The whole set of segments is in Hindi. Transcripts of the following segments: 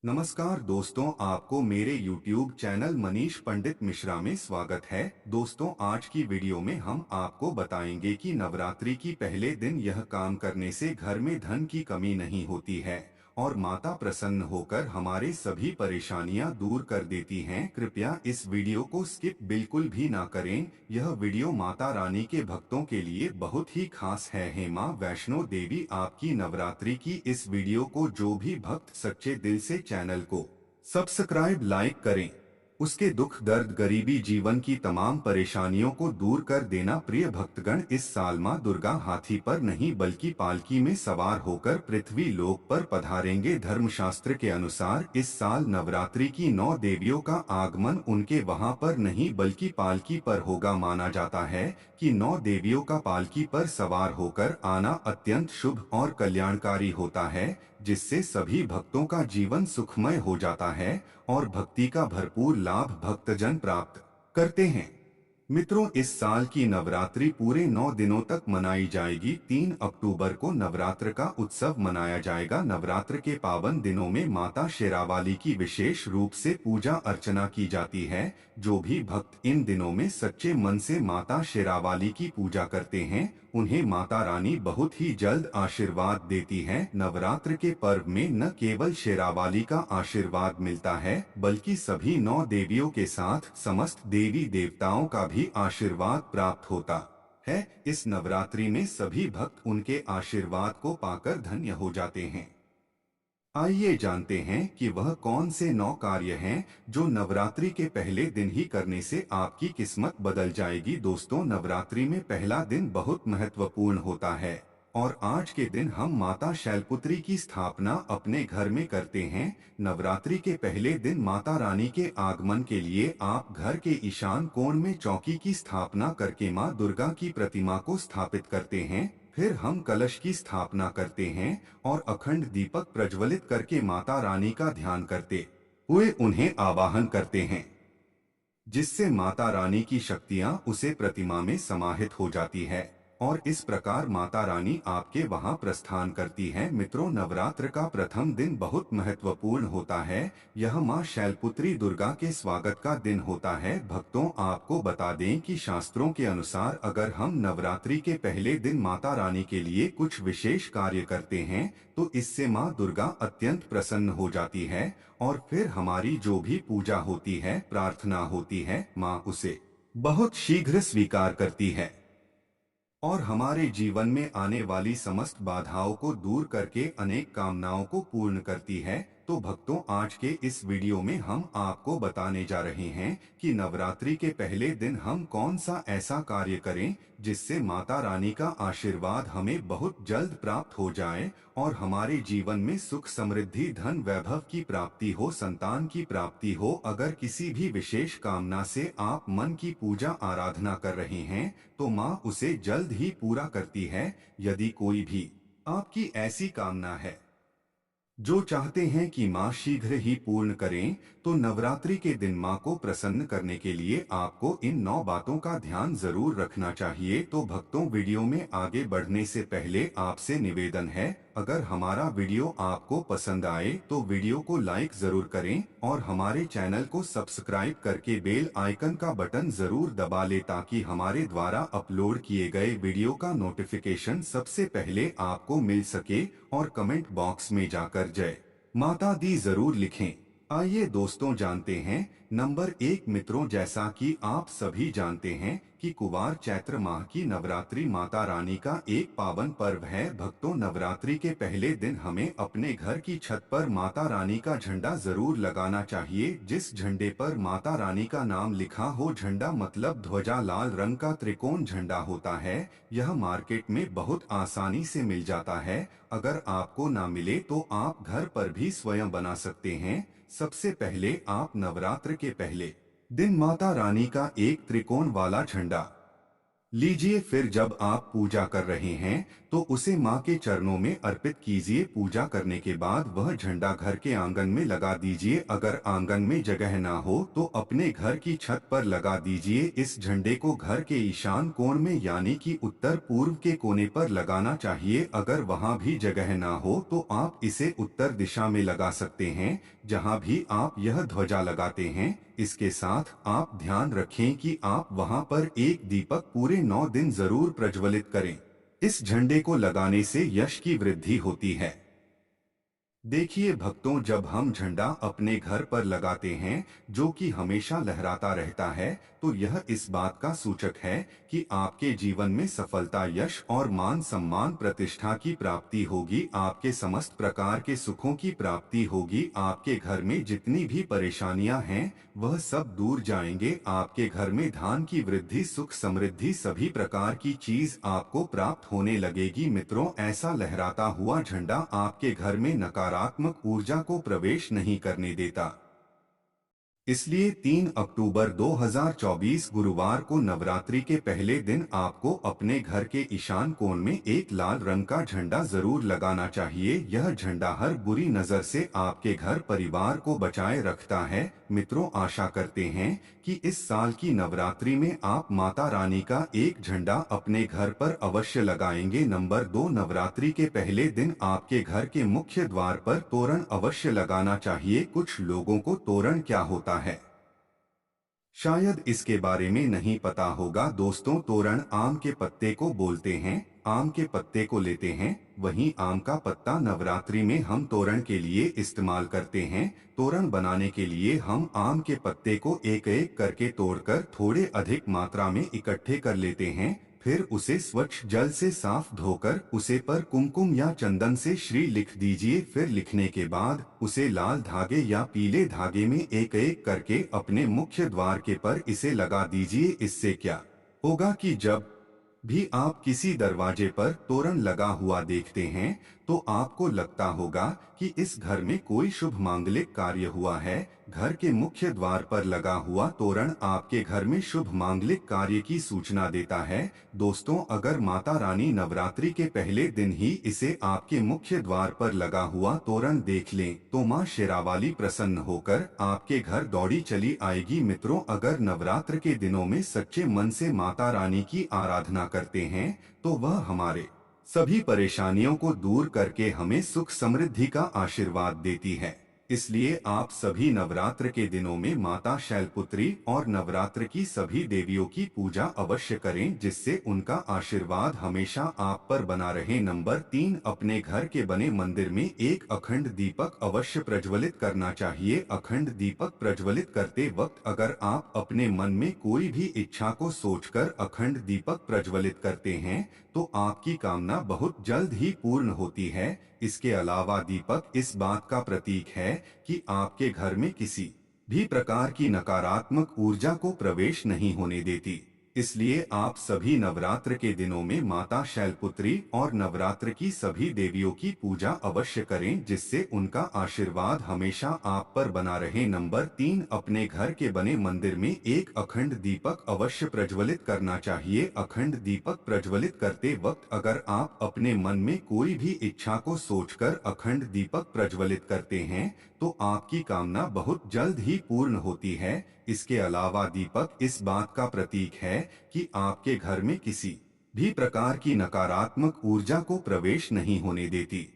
नमस्कार दोस्तों, आपको मेरे YouTube चैनल मनीष पंडित मिश्रा में स्वागत है। दोस्तों, आज की वीडियो में हम आपको बताएंगे कि नवरात्रि की पहले दिन यह काम करने से घर में धन की कमी नहीं होती है और माता प्रसन्न होकर हमारे सभी परेशानियां दूर कर देती हैं। कृपया इस वीडियो को स्किप बिल्कुल भी ना करें। यह वीडियो माता रानी के भक्तों के लिए बहुत ही खास है। हे मां वैष्णो देवी, आपकी नवरात्रि की इस वीडियो को जो भी भक्त सच्चे दिल से चैनल को सब्सक्राइब लाइक करें, उसके दुख दर्द गरीबी जीवन की तमाम परेशानियों को दूर कर देना। प्रिय भक्तगण, इस साल मां दुर्गा हाथी पर नहीं बल्कि पालकी में सवार होकर पृथ्वी लोक पर पधारेंगे। धर्मशास्त्र के अनुसार इस साल नवरात्रि की 9 देवियों का आगमन उनके वहां पर नहीं बल्कि पालकी पर होगा। माना जाता है कि 9 देवियों का पालकी पर सवार होकर आना अत्यंत शुभ और कल्याणकारी होता है, जिससे सभी भक्तों का जीवन सुखमय हो जाता है और भक्ति का भरपूर लाभ भक्तजन प्राप्त करते हैं। मित्रों, इस साल की नवरात्रि पूरे 9 दिनों तक मनाई जाएगी। 3 अक्टूबर को नवरात्र का उत्सव मनाया जाएगा। नवरात्र के पावन दिनों में माता शेरावाली की विशेष रूप से पूजा अर्चना की जाती है। जो भी भक्त इन दिनों में सच्चे मन से माता शेरावाली की पूजा करते हैं, उन्हें माता रानी बहुत ही जल्द आशीर्वाद देती है। नवरात्र के पर्व में न केवल शेरावाली का आशीर्वाद मिलता है बल्कि सभी 9 देवियों के साथ समस्त देवी देवताओं का भी आशीर्वाद प्राप्त होता है। इस नवरात्रि में सभी भक्त उनके आशीर्वाद को पाकर धन्य हो जाते हैं। आइए जानते हैं कि वह कौन से 9 कार्य हैं जो नवरात्रि के पहले दिन ही करने से आपकी किस्मत बदल जाएगी। दोस्तों, नवरात्रि में पहला दिन बहुत महत्वपूर्ण होता है और आज के दिन हम माता शैलपुत्री की स्थापना अपने घर में करते हैं। नवरात्रि के पहले दिन माता रानी के आगमन के लिए आप घर के ईशान कोण में चौकी की स्थापना करके मां दुर्गा की प्रतिमा को स्थापित करते हैं। फिर हम कलश की स्थापना करते हैं और अखंड दीपक प्रज्वलित करके माता रानी का ध्यान करते हुए उन्हें आवाहन करते हैं, जिससे माता रानी की शक्तियां उसे प्रतिमा में समाहित हो जाती है और इस प्रकार माता रानी आपके वहां प्रस्थान करती है। मित्रों, नवरात्र का प्रथम दिन बहुत महत्वपूर्ण होता है। यह मां शैलपुत्री दुर्गा के स्वागत का दिन होता है। भक्तों, आपको बता दें कि शास्त्रों के अनुसार अगर हम नवरात्रि के पहले दिन माता रानी के लिए कुछ विशेष कार्य करते हैं तो इससे मां दुर्गा अत्यंत प्रसन्न हो जाती है और फिर हमारी जो भी पूजा होती है, प्रार्थना होती है, मां उसे बहुत शीघ्र स्वीकार करती है और हमारे जीवन में आने वाली समस्त बाधाओं को दूर करके अनेक कामनाओं को पूर्ण करती है। तो भक्तों, आज के इस वीडियो में हम आपको बताने जा रहे हैं कि नवरात्रि के पहले दिन हम कौन सा ऐसा कार्य करें जिससे माता रानी का आशीर्वाद हमें बहुत जल्द प्राप्त हो जाए और हमारे जीवन में सुख समृद्धि धन वैभव की प्राप्ति हो, संतान की प्राप्ति हो। अगर किसी भी विशेष कामना से आप मन की पूजा आराधना कर रहे हैं तो मां उसे जल्द ही पूरा करती है। यदि कोई भी आपकी ऐसी कामना है जो चाहते हैं कि मां शीघ्र ही पूर्ण करें, तो नवरात्रि के दिन मां को प्रसन्न करने के लिए आपको इन 9 बातों का ध्यान जरूर रखना चाहिए। तो भक्तों, वीडियो में आगे बढ़ने से पहले आपसे निवेदन है, अगर हमारा वीडियो आपको पसंद आए तो वीडियो को लाइक जरूर करें और हमारे चैनल को सब्सक्राइब करके बेल आइकन का बटन जरूर दबा लें ताकि हमारे द्वारा अपलोड किए गए वीडियो का नोटिफिकेशन सबसे पहले आपको मिल सके। और कमेंट बॉक्स में जाकर जय माता दी जरूर लिखें। आइए दोस्तों, जानते हैं। नंबर 1, मित्रों, जैसा कि आप सभी जानते हैं कि कुवार चैत्र माह की नवरात्रि माता रानी का एक पावन पर्व है। भक्तों, नवरात्रि के पहले दिन हमें अपने घर की छत पर माता रानी का झंडा जरूर लगाना चाहिए। जिस झंडे पर माता रानी का नाम लिखा हो, झंडा मतलब ध्वजा, लाल रंग का त्रिकोण झंडा होता है। यह मार्केट में बहुत आसानी से मिल जाता है। अगर आपको ना मिले तो आप घर पर भी स्वयं बना सकते हैं। सबसे पहले आप नवरात्र के पहले दिन माता रानी का एक त्रिकोण वाला झंडा लीजिए, फिर जब आप पूजा कर रहे हैं तो उसे माँ के चरणों में अर्पित कीजिए। पूजा करने के बाद वह झंडा घर के आंगन में लगा दीजिए। अगर आंगन में जगह ना हो तो अपने घर की छत पर लगा दीजिए। इस झंडे को घर के ईशान कोण में यानी कि उत्तर पूर्व के कोने पर लगाना चाहिए। अगर वहाँ भी जगह ना हो तो आप इसे उत्तर दिशा में लगा सकते हैं, जहाँ भी आप यह ध्वजा लगाते हैं। इसके साथ आप ध्यान रखें कि आप वहां पर एक दीपक पूरे 9 दिन जरूर प्रज्वलित करें। इस झंडे को लगाने से यश की वृद्धि होती है। देखिए भक्तों, जब हम झंडा अपने घर पर लगाते हैं जो कि हमेशा लहराता रहता है, तो यह इस बात का सूचक है कि आपके जीवन में सफलता, यश और मान सम्मान, प्रतिष्ठा की प्राप्ति होगी। आपके समस्त प्रकार के सुखों की प्राप्ति होगी। आपके घर में जितनी भी परेशानियां हैं वह सब दूर जाएंगे। आपके घर में धन की वृद्धि, सुख, समृद्धि, सभी प्रकार की चीज आपको प्राप्त होने लगेगी। मित्रों, ऐसा लहराता हुआ झंडा आपके घर में नकारात्मक ऊर्जा को प्रवेश नहीं करने देता। इसलिए 3 अक्टूबर 2024 गुरुवार को नवरात्रि के पहले दिन आपको अपने घर के ईशान कोण में एक लाल रंग का झंडा जरूर लगाना चाहिए। यह झंडा हर बुरी नजर से आपके घर परिवार को बचाए रखता है। मित्रों, आशा करते हैं कि इस साल की नवरात्रि में आप माता रानी का एक झंडा अपने घर पर अवश्य लगाएंगे। नंबर 2, नवरात्रि के पहले दिन आपके घर के मुख्य द्वार पर तोरण अवश्य लगाना चाहिए। कुछ लोगों को तोरण क्या होता है शायद इसके बारे में नहीं पता होगा। दोस्तों, तोरण आम के पत्ते को बोलते हैं। आम के पत्ते को लेते हैं, वहीं आम का पत्ता नवरात्रि में हम तोरण के लिए इस्तेमाल करते हैं। तोरण बनाने के लिए हम आम के पत्ते को एक एक करके तोड़कर थोड़े अधिक मात्रा में इकट्ठे कर लेते हैं। फिर उसे स्वच्छ जल से साफ धोकर उसे पर कुमकुम या चंदन से श्री लिख दीजिए। फिर लिखने के बाद उसे लाल धागे या पीले धागे में एक एक करके अपने मुख्य द्वार के पर इसे लगा दीजिए। इससे क्या होगा कि जब भी आप किसी दरवाजे पर तोरण लगा हुआ देखते हैं तो आपको लगता होगा कि इस घर में कोई शुभ मांगलिक कार्य हुआ है। घर के मुख्य द्वार पर लगा हुआ तोरण आपके घर में शुभ मांगलिक कार्य की सूचना देता है। दोस्तों, अगर माता रानी नवरात्रि के पहले दिन ही इसे आपके मुख्य द्वार पर लगा हुआ तोरण देख लें तो मां शेरावाली प्रसन्न होकर आपके घर दौड़ी चली आएगी। मित्रों, अगर नवरात्र के दिनों में सच्चे मन से माता रानी की आराधना करते हैं तो वह हमारे सभी परेशानियों को दूर करके हमें सुख समृद्धि का आशीर्वाद देती है। इसलिए आप सभी नवरात्र के दिनों में माता शैलपुत्री और नवरात्र की सभी देवियों की पूजा अवश्य करें, जिससे उनका आशीर्वाद हमेशा आप पर बना रहे। नंबर 3, अपने घर के बने मंदिर में एक अखंड दीपक अवश्य प्रज्वलित करना चाहिए। अखंड दीपक प्रज्वलित करते वक्त अगर आप अपने मन में कोई भी इच्छा को सोचकर अखंड दीपक प्रज्वलित करते हैं तो आपकी कामना बहुत जल्द ही पूर्ण होती है। इसके अलावा दीपक इस बात का प्रतीक है कि आपके घर में किसी भी प्रकार की नकारात्मक ऊर्जा को प्रवेश नहीं होने देती। इसलिए आप सभी नवरात्र के दिनों में माता शैलपुत्री और नवरात्र की सभी देवियों की पूजा अवश्य करें, जिससे उनका आशीर्वाद हमेशा आप पर बना रहे। नंबर 3, अपने घर के बने मंदिर में एक अखंड दीपक अवश्य प्रज्वलित करना चाहिए। अखंड दीपक प्रज्वलित करते वक्त अगर आप अपने मन में कोई भी इच्छा को सोचकर अखंड दीपक प्रज्वलित करते हैं तो आपकी कामना बहुत जल्द ही पूर्ण होती है। इसके अलावा दीपक इस बात का प्रतीक है कि आपके घर में किसी भी प्रकार की नकारात्मक ऊर्जा को प्रवेश नहीं होने देती,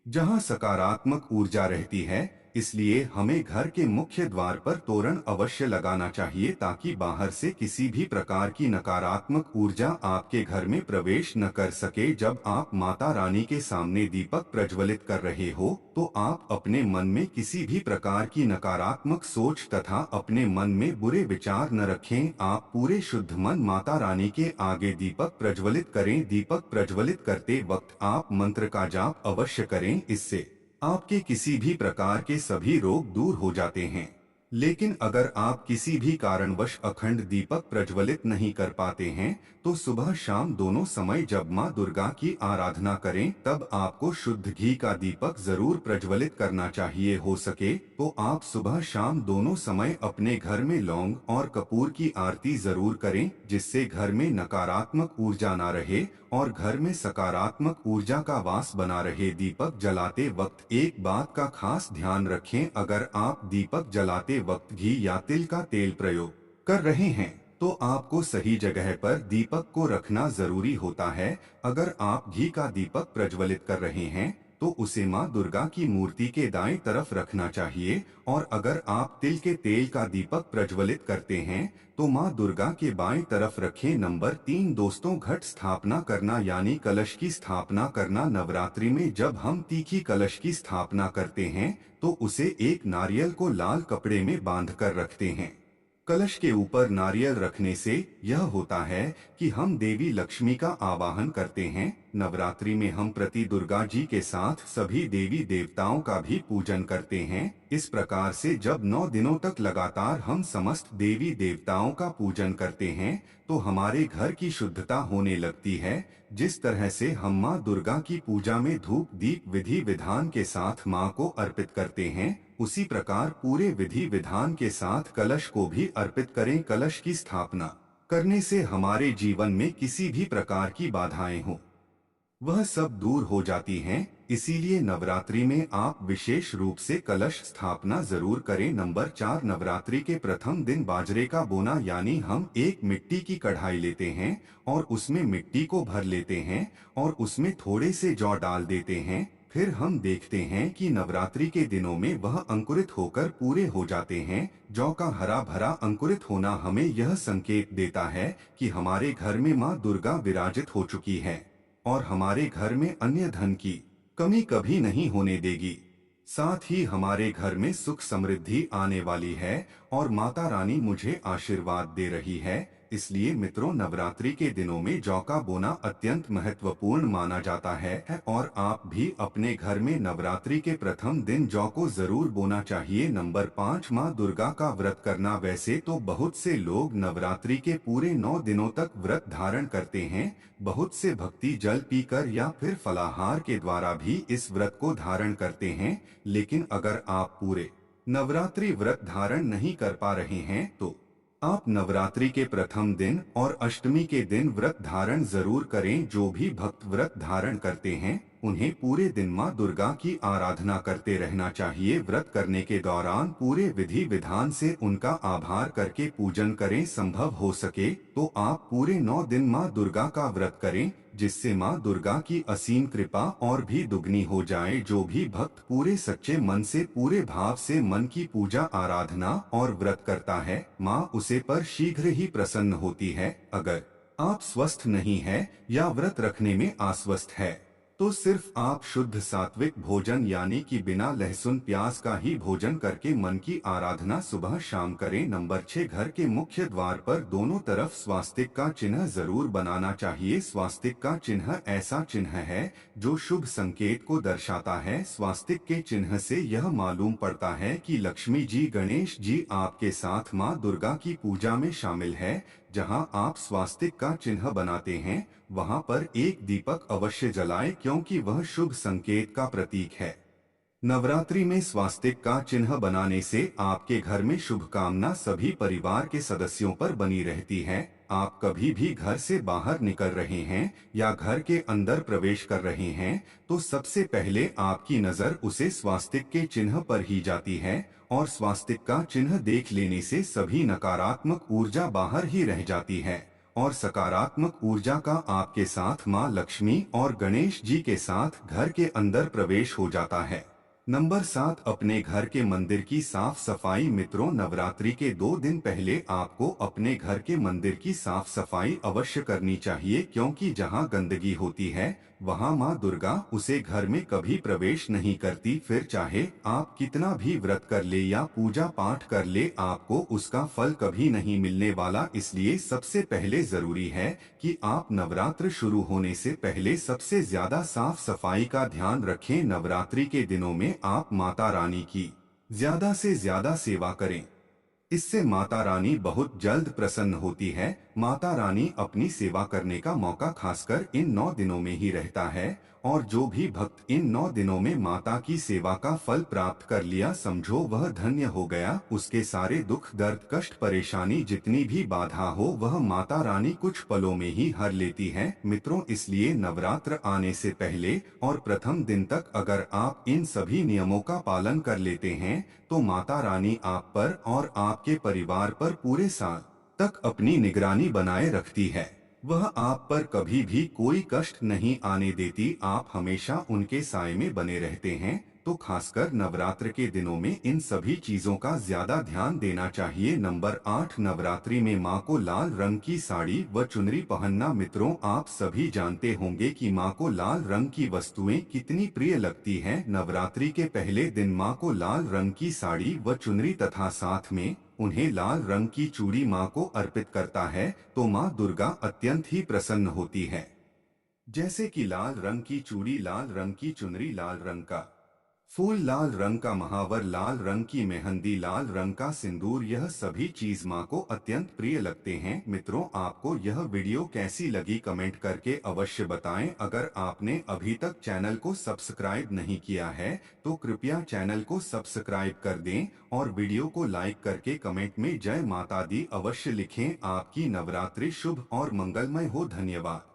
जहां सकारात्मक ऊर्जा रहती है। इसलिए हमें घर के मुख्य द्वार पर तोरण अवश्य लगाना चाहिए ताकि बाहर से किसी भी प्रकार की नकारात्मक ऊर्जा आपके घर में प्रवेश न कर सके। जब आप माता रानी के सामने दीपक प्रज्वलित कर रहे हो तो आप अपने मन में किसी भी प्रकार की नकारात्मक सोच तथा अपने मन में बुरे विचार न रखें। आप पूरे शुद्ध मन माता रानी के आगे दीपक प्रज्वलित करें। दीपक प्रज्वलित करते वक्त आप मंत्र का जाप अवश्य करें। इससे आपके किसी भी प्रकार के सभी रोग दूर हो जाते हैं। लेकिन अगर आप किसी भी कारणवश अखंड दीपक प्रज्वलित नहीं कर पाते हैं, तो सुबह शाम दोनों समय जब मां दुर्गा की आराधना करें तब आपको शुद्ध घी का दीपक जरूर प्रज्वलित करना चाहिए। हो सके तो आप सुबह शाम दोनों समय अपने घर में लौंग और कपूर की आरती जरूर करें, जिससे घर में नकारात्मक ऊर्जा ना रहे और घर में सकारात्मक ऊर्जा का वास बना रहे। दीपक जलाते वक्त एक बात का खास ध्यान रखें, अगर आप दीपक जलाते वक्त घी या तिल का तेल प्रयोग कर रहे हैं तो आपको सही जगह पर दीपक को रखना जरूरी होता है। अगर आप घी का दीपक प्रज्वलित कर रहे हैं तो उसे मां दुर्गा की मूर्ति के दाएं तरफ रखना चाहिए, और अगर आप तिल के तेल का दीपक प्रज्वलित करते हैं तो मां दुर्गा के बाएं तरफ रखें। नंबर 3 दोस्तों, घट स्थापना करना यानी कलश की स्थापना करना। नवरात्रि में जब हम तीखी कलश की स्थापना करते हैं तो उसे एक नारियल को लाल कपड़े में बांध कर रखते हैं। कलश के ऊपर नारियल रखने से यह होता है कि हम देवी लक्ष्मी का आवाहन करते हैं। नवरात्रि में हम प्रति दुर्गा जी के साथ सभी देवी देवताओं का भी पूजन करते हैं। इस प्रकार से जब 9 दिनों तक लगातार हम समस्त देवी देवताओं का पूजन करते हैं तो हमारे घर की शुद्धता होने लगती है। जिस तरह से हम माँ दुर्गा की पूजा में धूप दीप विधि विधान के साथ माँ को अर्पित करते हैं, उसी प्रकार पूरे विधि विधान के साथ कलश को भी अर्पित करें। कलश की स्थापना करने से हमारे जीवन में किसी भी प्रकार की बाधाएं हो वह सब दूर हो जाती हैं। इसीलिए नवरात्रि में आप विशेष रूप से कलश स्थापना जरूर करें। नंबर 4 नवरात्रि के प्रथम दिन बाजरे का बोना यानी हम एक मिट्टी की कढ़ाई लेते हैं और उसमें मिट्टी को भर लेते हैं और उसमें थोड़े से जौ डाल देते हैं। फिर हम देखते हैं कि नवरात्रि के दिनों में वह अंकुरित होकर पूरे हो जाते हैं। जौ का हरा भरा अंकुरित होना हमें यह संकेत देता है कि हमारे घर में माँ दुर्गा विराजित हो चुकी है और हमारे घर में अन्य धन की कमी कभी नहीं होने देगी। साथ ही हमारे घर में सुख समृद्धि आने वाली है और माता रानी मुझे आशीर्वाद दे रही है। इसलिए मित्रों, नवरात्रि के दिनों में जौ का बोना अत्यंत महत्वपूर्ण माना जाता है और आप भी अपने घर में नवरात्रि के प्रथम दिन जौ को जरूर बोना चाहिए। नंबर 5 माँ दुर्गा का व्रत करना। वैसे तो बहुत से लोग नवरात्रि के पूरे 9 दिनों तक व्रत धारण करते हैं। बहुत से भक्ति जल पीकर या फिर फलाहार के द्वारा भी इस व्रत को धारण करते हैं। लेकिन अगर आप पूरे नवरात्रि व्रत धारण नहीं कर पा रहे हैं तो आप नवरात्रि के प्रथम दिन और अष्टमी के दिन व्रत धारण जरूर करें। जो भी भक्त व्रत धारण करते हैं उन्हें पूरे दिन मां दुर्गा की आराधना करते रहना चाहिए। व्रत करने के दौरान पूरे विधि विधान से उनका आभार करके पूजन करें। संभव हो सके तो आप पूरे 9 दिन मां दुर्गा का व्रत करें, जिससे मां दुर्गा की असीम कृपा और भी दुगनी हो जाए। जो भी भक्त पूरे सच्चे मन से पूरे भाव से मन की पूजा आराधना और व्रत करता है, मां उसे पर शीघ्र ही प्रसन्न होती है। अगर आप स्वस्थ नहीं है या व्रत रखने में अस्वस्थ है तो सिर्फ आप शुद्ध सात्विक भोजन यानी कि बिना लहसुन प्याज का ही भोजन करके मन की आराधना सुबह शाम करें। नंबर 6 घर के मुख्य द्वार पर दोनों तरफ स्वास्तिक का चिन्ह जरूर बनाना चाहिए। स्वास्तिक का चिन्ह ऐसा चिन्ह है जो शुभ संकेत को दर्शाता है। स्वास्तिक के चिन्ह से यह मालूम पड़ता है कि लक्ष्मी जी गणेश जी आपके साथ माँ दुर्गा की पूजा में शामिल है। जहां आप स्वास्तिक का चिन्ह बनाते हैं वहां पर एक दीपक अवश्य जलाएं, क्योंकि वह शुभ संकेत का प्रतीक है। नवरात्रि में स्वास्तिक का चिन्ह बनाने से आपके घर में शुभकामना सभी परिवार के सदस्यों पर बनी रहती है। आप कभी भी घर से बाहर निकल रहे हैं या घर के अंदर प्रवेश कर रहे हैं तो सबसे पहले आपकी नजर उसे स्वास्तिक के चिन्ह पर ही जाती है और स्वास्तिक का चिन्ह देख लेने से सभी नकारात्मक ऊर्जा बाहर ही रह जाती है और सकारात्मक ऊर्जा का आपके साथ मां लक्ष्मी और गणेश जी के साथ घर के अंदर प्रवेश हो जाता है। नंबर 7 अपने घर के मंदिर की साफ सफाई। मित्रों, नवरात्रि के 2 दिन पहले आपको अपने घर के मंदिर की साफ सफाई अवश्य करनी चाहिए, क्योंकि जहां गंदगी होती है वहां मां दुर्गा उसे घर में कभी प्रवेश नहीं करती। फिर चाहे आप कितना भी व्रत कर ले या पूजा पाठ कर ले, आपको उसका फल कभी नहीं मिलने वाला। इसलिए सबसे पहले जरूरी है कि आप नवरात्र शुरू होने से पहले सबसे ज्यादा साफ सफाई का ध्यान रखें। नवरात्रि के दिनों में आप माता रानी की ज्यादा से ज्यादा सेवा करें। इससे माता रानी बहुत जल्द प्रसन्न होती है। माता रानी अपनी सेवा करने का मौका खासकर इन 9 दिनों में ही रहता है, और जो भी भक्त इन 9 दिनों में माता की सेवा का फल प्राप्त कर लिया, समझो वह धन्य हो गया। उसके सारे दुख दर्द कष्ट परेशानी जितनी भी बाधा हो, वह माता रानी कुछ पलों में ही हर लेती है। मित्रों, इसलिए नवरात्र आने से पहले और प्रथम दिन तक अगर आप इन सभी नियमों का पालन कर लेते हैं, तो माता रानी आप पर और आपके परिवार पर पूरे साल तक अपनी निगरानी बनाए रखती है। वह आप पर कभी भी कोई कष्ट नहीं आने देती। आप हमेशा उनके साए में बने रहते हैं। तो खासकर नवरात्र के दिनों में इन सभी चीजों का ज्यादा ध्यान देना चाहिए। नंबर 8, नवरात्रि में माँ को लाल रंग की साड़ी व चुनरी पहनना। मित्रों, आप सभी जानते होंगे कि माँ को लाल रंग की वस्तुएं कितनी प्रिय लगती हैं। नवरात्रि के पहले दिन माँ को लाल रंग की साड़ी व चुनरी तथा साथ में उन्हें लाल रंग की चूड़ी माँ को अर्पित करता है, तो माँ दुर्गा अत्यंत ही प्रसन्न होती है। जैसे कि लाल रंग की चूड़ी, लाल रंग की चुनरी, लाल रंग का फूल, लाल रंग का महावर, लाल रंग की मेहंदी, लाल रंग का सिंदूर, यह सभी चीज माँ को अत्यंत प्रिय लगते हैं। मित्रों, आपको यह वीडियो कैसी लगी कमेंट करके अवश्य बताएं। अगर आपने अभी तक चैनल को सब्सक्राइब नहीं किया है, तो कृपया चैनल को सब्सक्राइब कर दें और वीडियो को लाइक करके कमेंट में जय माता दी अवश्य लिखें। आपकी नवरात्रि शुभ और मंगलमय हो। धन्यवाद।